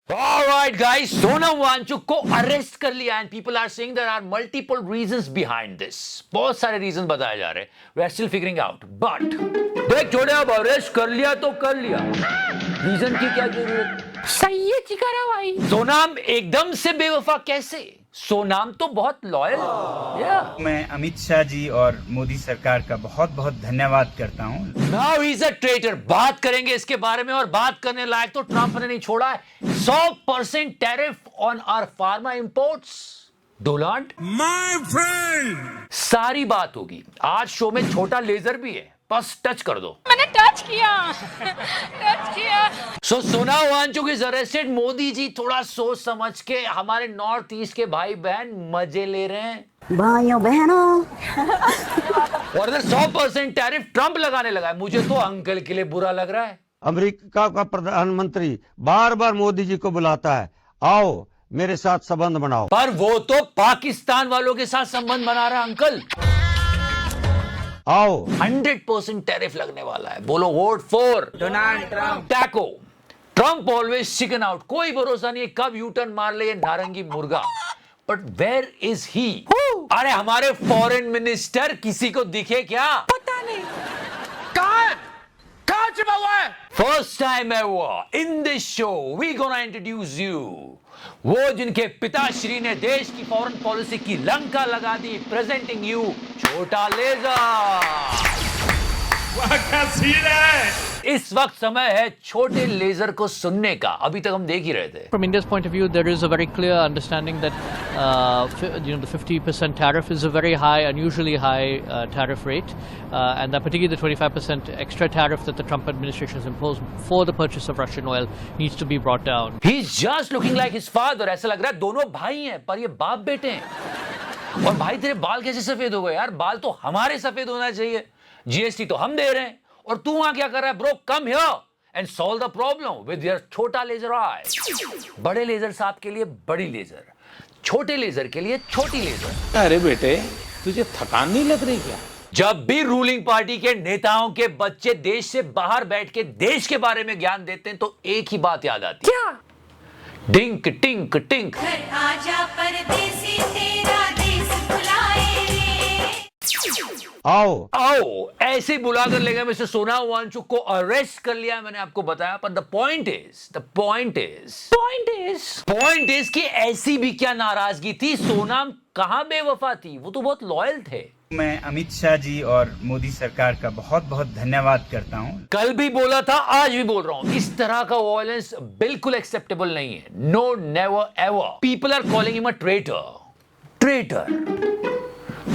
Alright guys, Sonam Wangchuck को arrest कर लिया and people are saying there are multiple reasons behind this. बहुत सारे रीजन बताए जा रहे हैं. We are still figuring out. But देख छोड़े, अब अरेस्ट कर लिया तो कर लिया. रीजन की क्या जरूरत? सही है चिकारा भाई. सोनम एकदम से बेवफा कैसे? सोनम तो बहुत लॉयल है. मैं अमित शाह जी और मोदी सरकार का बहुत बहुत धन्यवाद करता हूँ. Now he's a traitor. बात करेंगे इसके बारे में, और बात करने लायक तो ट्रंप ने नहीं छोड़ा है. 100% tariff on our pharma imports. Donald My friend! सारी बात होगी. आज शो में छोटा लेजर भी है, बस टच कर दो. मैंने टच किया सो सोनम वांगचुक इज अरेस्टेड. मोदी जी थोड़ा सोच समझ के हमारे नॉर्थ ईस्ट के भाई बहन मजे ले रहे हैं. भाइयों बहनों, और इधर 100% टैरिफ ट्रंप लगाने लगा है. मुझे तो अंकल के लिए बुरा लग रहा है. अमेरिका का प्रधानमंत्री बार बार मोदी जी को बुलाता है, आओ मेरे साथ संबंध बनाओ. पर वो तो पाकिस्तान वालों के साथ संबंध बना रहा है अंकल. आओ 100% टैरिफ लगने वाला है. बोलो vote for Donald Trump. Taco. Trump always chicken out. कोई भरोसा नहीं है कब यू टर्न मार ले ये नारंगी मुर्गा. But where is he? अरे हमारे फॉरेन मिनिस्टर किसी को दिखे क्या? पता नहीं कहां छिपा हुआ है? First time ever in this show we gonna introduce you. वो जिनके पिताश्री ने देश की फॉरेन पॉलिसी की लंका लगा दी. प्रेजेंटिंग यू छोटा लेजर. वाह क्या सीन है! इस वक्त समय है छोटे लेजर को सुनने का. अभी तक हम देख ही रहे थे. From India's point of view, there is a very clear understanding that the 50% tariff is a very high, unusually high tariff rate, and that particularly the 25% extra tariff that the Trump administration has imposed for the purchase of Russian oil needs to be brought down. He's just looking like his father. ऐसा लग रहा है दोनों भाई हैं, पर ये बाप बेटे हैं. और भाई तेरे बाल कैसे सफेद हो गए यार? बाल तो हमारे सफेद होना चाहिए. जीएसटी तो हम दे रहे हैं, और तू वहां क्या कर रहा है? Bro come here and solve the problem with your छोटा लेजर आई. बड़े लेजर साहब के लिए बड़ी लेजर, छोटे लेजर के लिए छोटी लेजर. अरे बेटे, तुझे थकान नहीं लग रही क्या? जब भी रूलिंग पार्टी के नेताओं के बच्चे देश से बाहर बैठ के देश के बारे में ज्ञान देते हैं तो एक ही बात याद आती है. क्या? Drink tank tank. घर आजा परदेसी तेरा देश बुलाए रे. आओ आओ ऐसे ही बुला कर ले गए. मिस्टर सोनम वांगचुक को अरेस्ट कर लिया मैंने आपको बताया. पर द पॉइंट इज कि ऐसी भी क्या नाराजगी थी? सोनम कहां बेवफा थी? वो तो बहुत लॉयल थे. मैं अमित शाह जी और मोदी सरकार का बहुत बहुत धन्यवाद करता हूँ. कल भी बोला था, आज भी बोल रहा हूं, इस तरह का वायलेंस बिल्कुल एक्सेप्टेबल नहीं है. No, never ever. People are calling him a traitor,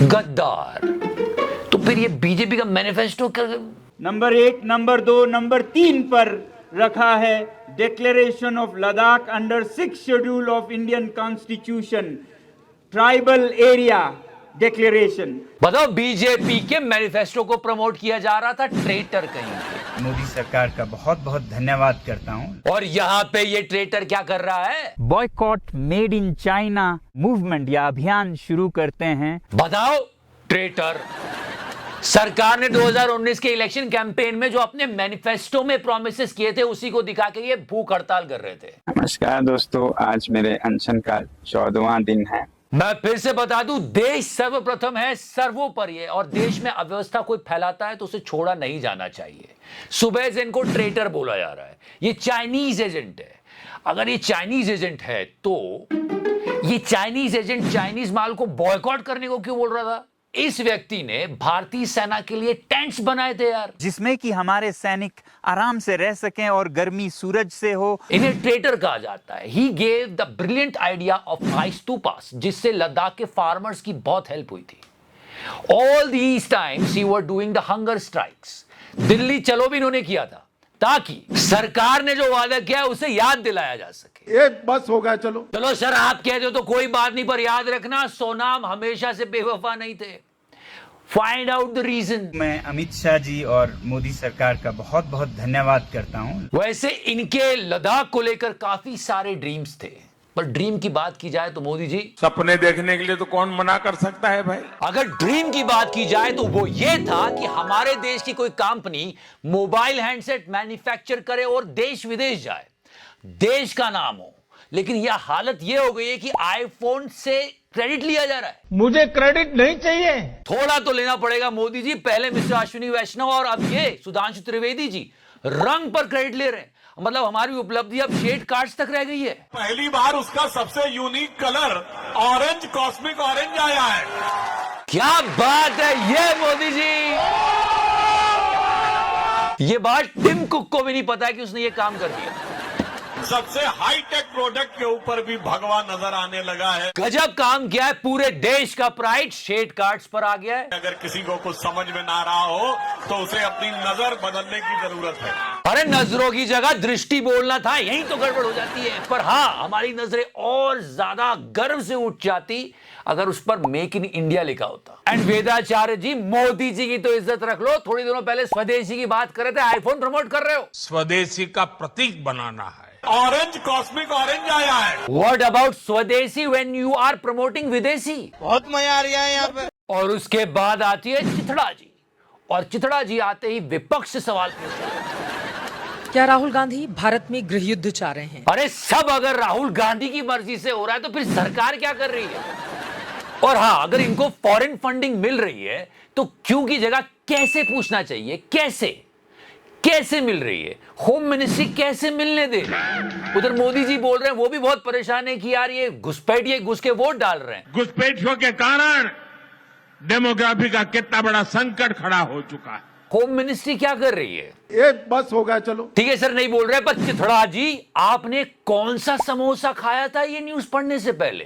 गद्दार. तो फिर ये बीजेपी का मैनिफेस्टो नंबर 1, नंबर 2, नंबर 3 पर रखा है declaration of Ladakh under 6 schedule of Indian constitution, tribal area declaration. बताओ, बीजेपी के मैनिफेस्टो को प्रमोट किया जा रहा था. ट्रेटर कहीं के. मोदी सरकार का बहुत बहुत धन्यवाद करता हूँ. और यहाँ पे ये ट्रेटर क्या कर रहा है? Boycott made in China movement या अभियान शुरू करते हैं. बताओ, ट्रेटर. सरकार ने 2019 के इलेक्शन कैंपेन में जो अपने मैनिफेस्टो में प्रॉमिसेस किए थे उसी को दिखा के ये भूख हड़ताल कर रहे थे. नमस्कार दोस्तों, आज मेरे अनशन का 14वां दिन है. मैं फिर से बता दूं, देश सर्वप्रथम है, सर्वोपरि है. और देश में अव्यवस्था कोई फैलाता है तो उसे छोड़ा नहीं जाना चाहिए. सुबह से इनको ट्रेटर बोला जा रहा है. ये चाइनीज एजेंट है. अगर ये चाइनीज एजेंट है तो ये चाइनीज एजेंट चाइनीज माल को बॉयकॉट करने को क्यों बोल रहा था? इस व्यक्ति ने भारतीय सेना के लिए टेंट्स बनाए थे यार, जिसमें कि हमारे सैनिक आराम से रह सकें और गर्मी सूरज से हो. इन्हें ट्रेटर कहा जाता है. He gave the brilliant idea of stupas, जिससे लद्दाख के फार्मर्स की बहुत हेल्प हुई थी. All these times he were doing the hunger strikes. Delhi चलो भी इन्होंने किया था ताकि सरकार ने जो वादा किया है उसे याद दिलाया जा सके. ये बस हो गया, चलो. चलो सर, आप कहते हो तो कोई बात नहीं, पर याद रखना सोनम हमेशा से बेवफा नहीं थे. Find out the reason. मैं अमित शाह जी और मोदी सरकार का बहुत बहुत धन्यवाद करता हूँ. वैसे इनके लद्दाख को लेकर काफी सारे ड्रीम्स थे, पर ड्रीम की बात की जाए तो मोदी जी, सपने देखने के लिए तो कौन मना कर सकता है भाई? अगर ड्रीम की बात की जाए तो वो ये था कि हमारे देश की कोई कंपनी मोबाइल हैंडसेट मैन्युफैक्चर करे और देश विदेश जाए. देश का नाम हो, लेकिन यह हालत यह हो गई है कि आईफोन से क्रेडिट लिया जा रहा है। मुझे क्रेडिट नहीं चाहिए। थोड़ा तो लेना पड़ेगा मोदी जी। पहले मिस्टर अश्विनी वैष्णव और अब ये सुधांशु त्रिवेदी जी रंग पर क्रेडिट ले रहे हैं। मतलब हमारी उपलब्धि अब शेड कार्ड्स तक रह गई है। पहली बार उसका सबसे unique colour orange, cosmic orange आया है। क्या बात है ये मोदी जी। ये बात टिम कुक को भी नहीं पता है कि उसने ये काम कर दिया। सबसे हाईटेक प्रोडक्ट के ऊपर भी भगवा नजर आने लगा है। गजब काम किया है। पूरे देश का प्राइड शेड कार्ड्स पर आ गया है। अगर किसी को कुछ समझ में ना रहा हो तो उसे अपनी नजर बदलने की जरूरत है। अरे नजरों की जगह दृष्टि बोलना था, यही तो गड़बड़ हो जाती है। पर हाँ, हमारी नजरें और ज्यादा गर्व से उठ जाती अगर उस पर मेक इन इंडिया लिखा होता। एंड वेदाचार्य जी, मोदी जी की तो इज्जत रख लो। थोड़ी दिनों पहले स्वदेशी की बात कर रहे थे, आईफोन प्रमोट कर रहे हो। स्वदेशी का प्रतीक बनाना है। ऑरेंज, कॉस्मिक ऑरेंज आया है। What about स्वदेशी when you are promoting विदेशी? बहुत मजा आ रहा है यहाँ पे। और उसके बाद आती है चिथड़ा जी, और चिथड़ा जी आते ही विपक्ष से सवाल पूछते हैं, क्या राहुल गांधी भारत में गृह युद्ध चाह रहे हैं? अरे सब अगर राहुल गांधी की मर्जी से हो रहा है तो फिर सरकार क्या कर रही है? और हाँ, अगर इनको फॉरेन फंडिंग मिल रही है तो क्यों की जगह कैसे पूछना चाहिए। कैसे मिल रही है? होम मिनिस्ट्री कैसे मिलने दे रही है? उधर मोदी जी बोल रहे हैं, वो भी बहुत परेशान है कि यार ये घुसपैठिए घुस के वोट डाल रहे हैं। घुसपैठियों के कारण डेमोग्राफी का कितना बड़ा संकट खड़ा हो चुका है। होम मिनिस्ट्री क्या कर रही है? एक बस हो गया, चलो ठीक है सर, नहीं बोल रहे, पर चिथड़ा जी आपने कौन सा समोसा खाया था ये न्यूज पढ़ने से पहले?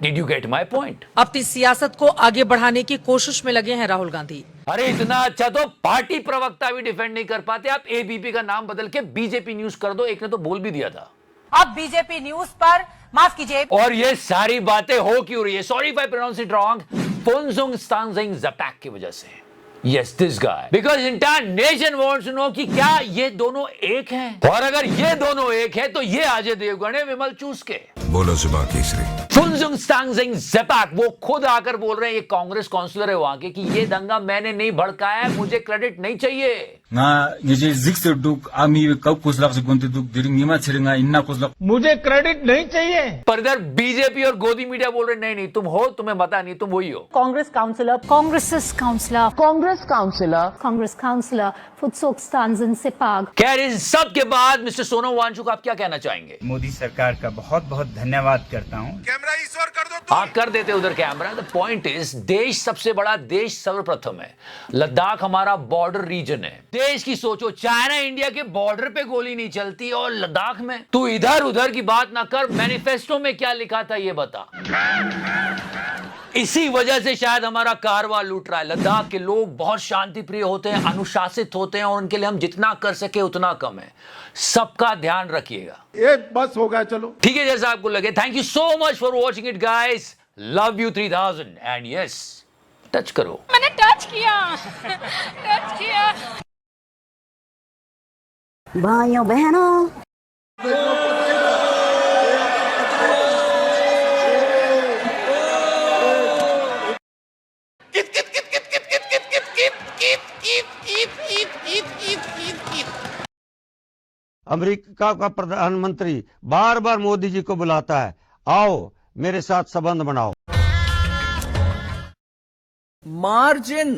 Did you get my point? अपनी सियासत को आगे बढ़ाने की कोशिश में लगे हैं राहुल गांधी। अरे इतना अच्छा तो पार्टी प्रवक्ता भी डिफेंड नहीं कर पाते। आप एबीपी का नाम बदल के बीजेपी न्यूज कर दो। एक ने तो बोल भी दिया था। अब बीजेपी न्यूज पर माफ कीजिए। और ये सारी बातें हो क्यों रही है? Sorry if I pronounce it wrong. Phunsung Stanzin Zapak की वजह से। Yes, this guy. Because entire nation wants to know कि क्या ये दोनों एक हैं? और अगर ये दोनों एक है तो ये अजय देवगन है विमल चूस के। बोलो सुबह केसरी। फुनसुंग स्तानजिंग ज़पैक वो खुद आकर बोल रहे हैं, ये कांग्रेस काउंसलर है वहां के, कि ये दंगा मैंने नहीं भड़काया, मुझे क्रेडिट नहीं चाहिए। मुझे क्रेडिट नहीं चाहिए। पर इधर बीजेपी और गोदी मीडिया बोल रहे नहीं तुम हो, तुम्हें पता नहीं, तुम वही हो। कांग्रेस काउंसलर फुनसुंग स्तानजिंग ज़पैक। खैर इन सब के बाद मिस्टर सोनम वांगचुक आप क्या कहना चाहेंगे? मोदी सरकार का बहुत बहुत धन्यवाद करता हूँ। कैमरा ईश्वर कर दो। आप कर देते उधर कैमरा। द पॉइंट इज, देश सबसे बड़ा, देश सर्वप्रथम है। लद्दाख हमारा बॉर्डर रीजन है। देश की सोचो, चाइना इंडिया के बॉर्डर पे गोली नहीं चलती और लद्दाख में। तू इधर उधर की बात ना कर, मैनिफेस्टो में क्या लिखा था ये बता। इसी वजह से शायद हमारा कारवां लूट रहा है। लद्दाख के लोग बहुत शांति प्रिय होते हैं, अनुशासित होते हैं, और उनके लिए हम जितना कर सके उतना कम है। सबका ध्यान रखिएगा। एक बस हो गया, चलो ठीक है, जैसा आपको लगे। Thank you so much for watching it guys. Love you 3000 and yes, touch करो। मैंने टच किया। भाइयों बहनों, अमेरिका का प्रधानमंत्री बार बार मोदी जी को बुलाता है, आओ मेरे साथ संबंध बनाओ। मार्जिन